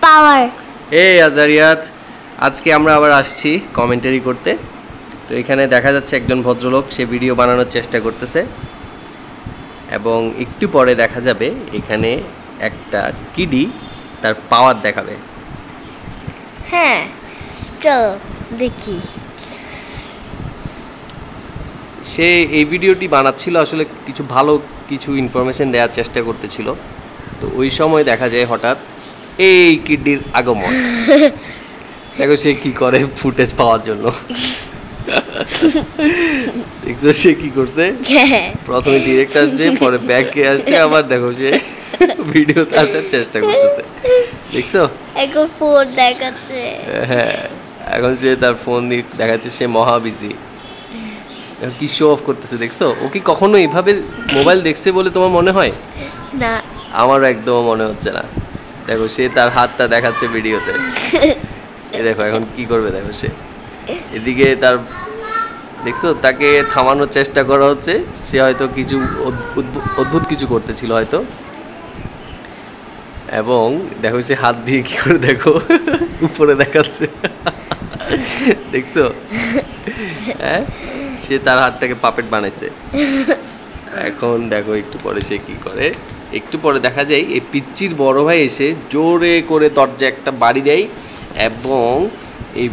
পাওয়ার। এই আজারিয়াত, আজকে আমরা আবার আসছি কমেন্টারি করতে। তো এখানে দেখা যাচ্ছে একজন ভদ্রলোক সে ভিডিও বানানোর চেষ্টা করতেছে এবং একটু পরে দেখা যাবে এখানে একটা কিডি তার পাওয়ার দেখাবে। হ্যাঁ, চলো দেখি। সে এই ভিডিওটি বানাচ্ছিল আসলে কিছু ভালো কিছু ইনফরমেশন দেওয়ার চেষ্টা করতেছিল। তো ওই সময় দেখা যায় হঠাৎ এই কিডনির আগমন। দেখো সে কি করে ফুটেজ পাওয়ার জন্য। দেখছো সে কি করছে, প্রথমে ডিরেক্ট আসছে, পরে ব্যাকে আসছে, আবার দেখো সে ভিডিওতে আসার চেষ্টা করতেছে। দেখছো এখন ফোন দেখাচ্ছে। হ্যাঁ, এখন সে তার ফোন দিয়ে দেখাচ্ছে সে মহা বিজি। কি শো অফ করতেছে দেখছো। ও কি কখনো এইভাবে মোবাইল দেখছে বলে তোমার মনে হয়? না, আমারও একদম মনে হচ্ছে না। দেখো সে তার হাতটা দেখাচ্ছে ভিডিওতে। এই দেখো এখন কি করবে, দেখো সে এদিকে তার, দেখছো তাকে থামানোর চেষ্টা করা হচ্ছে। সে হয়তো কিছু অদ্ভুত কিছু করতেছিল হয়তো, এবং দেখো সে হাত দিয়ে কি করে দেখো উপরে দেখাচ্ছে। দেখছো, হ্যাঁ সে তার হাতটাকে পাপেট বানাইছে। এখন দেখো একটু পরে সে কি করে। একটু পরে দেখা যায় এই পিচ্চির বড় ভাই এসে জোরে করে দরজা একটা বাড়ি দেয় এবং এই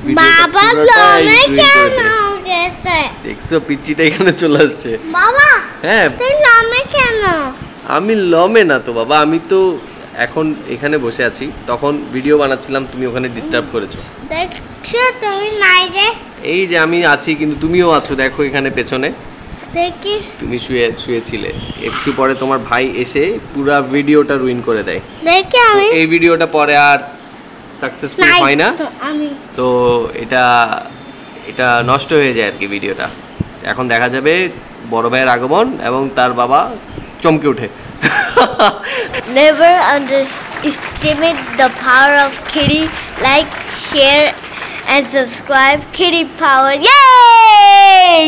দেখছো পিচ্চিটা এখানে চলে আসছে। হ্যাঁ, আমি লমে না তো বাবা, আমি তো এখন এখানে বসে আছি, তখন ভিডিও বানাচ্ছিলাম, তুমি ওখানে ডিস্টার্ব করেছো। দেখছো তুমি নাই যে, এই যে আমি আছি কিন্তু তুমিও আছো, দেখো এখানে পেছনে দেখি তুমি শুয়েছিলে। একটু পরে তোমার ভাই এসে পুরো ভিডিওটা রুইন করে দেয়। দেখি আমি এই ভিডিওটা পরে আর সাকসেসফুল হয় না, তো এটা নষ্ট হয়ে যায় আর কি ভিডিওটা। এখন দেখা যাবে বড় ভাইয়ের আগমন এবং তার বাবা চমকে ওঠে। Never underestimate the power of Kitty. Like, share and subscribe. Kitty power. Yay!